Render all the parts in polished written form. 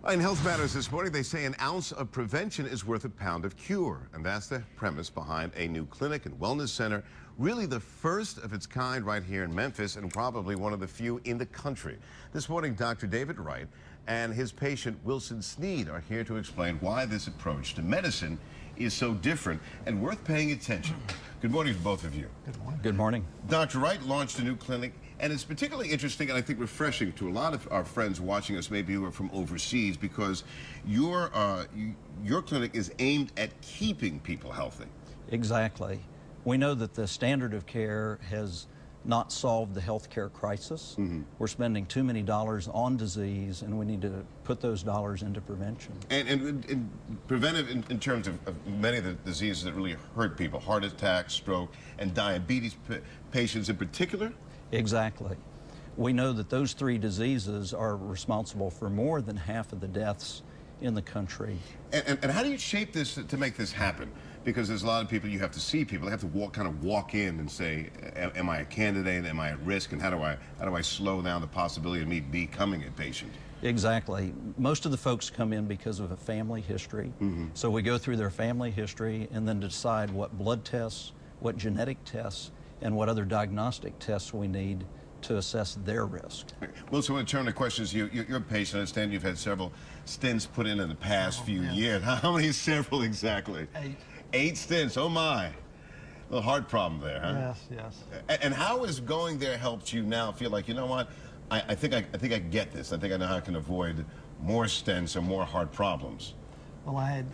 In Health Matters this morning, they say an ounce of prevention is worth a pound of cure. And that's the premise behind a new clinic and wellness center, really the first of its kind right here in Memphis and probably one of the few in the country. This morning, Dr. David Wright and his patient Wilson Sneed are here to explain why this approach to medicine is so different and worth paying attention. Good morning to both of you. Good morning. Good morning. Dr. Wright launched a new clinic, and it's particularly interesting and I think refreshing to a lot of our friends watching us, maybe who are from overseas, because your clinic is aimed at keeping people healthy. Exactly. We know that the standard of care has not solved the healthcare crisis. We're spending too many dollars on disease, and we need to put those dollars into prevention. And preventive in terms of many of the diseases that really hurt people, heart attack, stroke, and diabetes patients in particular? Exactly. We know that those three diseases are responsible for more than half of the deaths in the country. And how do you shape this to make this happen? Because there's a lot of people, you have to see people, they have to kind of walk in and say, am I a candidate, am I at risk, and how do I slow down the possibility of me becoming a patient? Exactly. Most of the folks come in because of a family history. So we go through their family history and then decide what blood tests, what genetic tests, and what other diagnostic tests we need to assess their risk. Well, so in terms of questions, you're a patient. I understand you've had several stints put in the past few years. How many several exactly? 8. 8 stints, oh my. A little heart problem there, huh? Yes. And how has going there helped you now feel like, you know what, I think I get this. I think I know how I can avoid more stents or more heart problems. Well, I had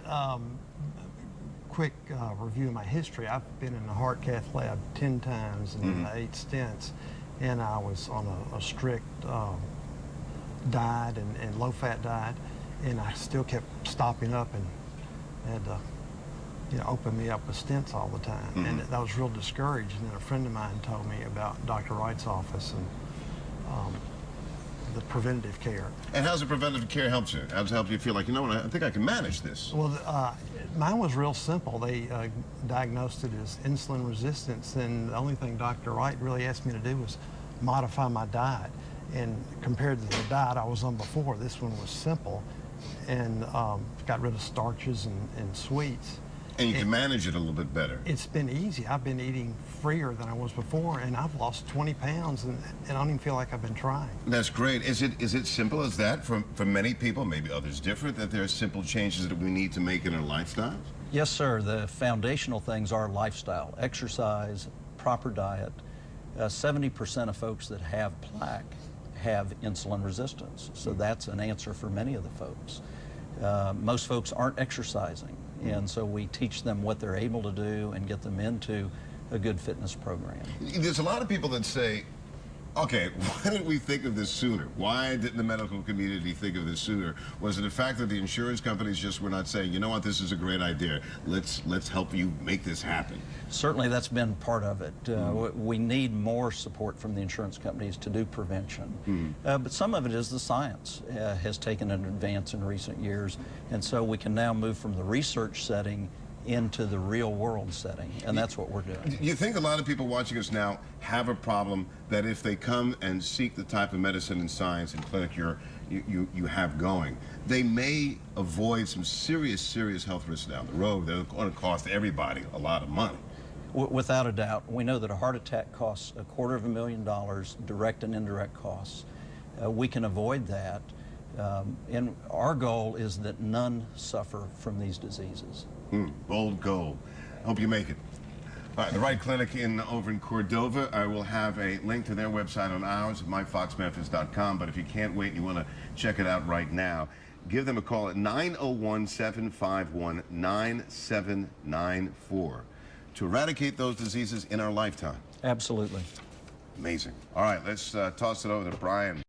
quick review of my history. I've been in the heart cath lab 10 times and 8 stents, and I was on a strict diet and low-fat diet, and I still kept stopping up and had to open me up with stents all the time, and I was real discouraged. And then a friend of mine told me about Dr. Wright's office and the preventative care. And how's the preventative care helped you? How's it helped you feel like, you know what, I think I can manage this? Well, mine was real simple. They diagnosed it as insulin resistance, and the only thing Dr. Wright really asked me to do was modify my diet. And compared to the diet I was on before, this one was simple and got rid of starches and sweets. And you can manage it a little bit better. It's been easy. I've been eating freer than I was before, and I've lost 20 pounds, and I don't even feel like I've been trying. That's great. Is it simple as that for many people, maybe others different, that there are simple changes that we need to make in our lifestyles? Yes, sir. The foundational things are lifestyle, exercise, proper diet. 70% of folks that have plaque have insulin resistance, so that's an answer for many of the folks. Most folks aren't exercising, and so we teach them what they're able to do and get them into a good fitness program. There's a lot of people that say, okay, why didn't we think of this sooner? Why didn't the medical community think of this sooner? Was it the fact that the insurance companies just were not saying, you know what, this is a great idea, let's help you make this happen? Certainly that's been part of it. We need more support from the insurance companies to do prevention. But some of it is the science has taken an advance in recent years, and so we can now move from the research setting into the real world setting, and that's what we're doing. You think a lot of people watching us now have a problem that if they come and seek the type of medicine and science and clinic you have going, they may avoid some serious health risks down the road that are going to cost everybody a lot of money? Without a doubt. We know that a heart attack costs $250,000, direct and indirect costs. We can avoid that, and our goal is that none suffer from these diseases. Bold goal. Hope you make it. All right, the Wright Clinic over in Cordova. I will have a link to their website on ours at myfoxmemphis.com, but if you can't wait and you want to check it out right now, give them a call at 901-751-9794 to eradicate those diseases in our lifetime. Absolutely. Amazing. All right, let's toss it over to Brian.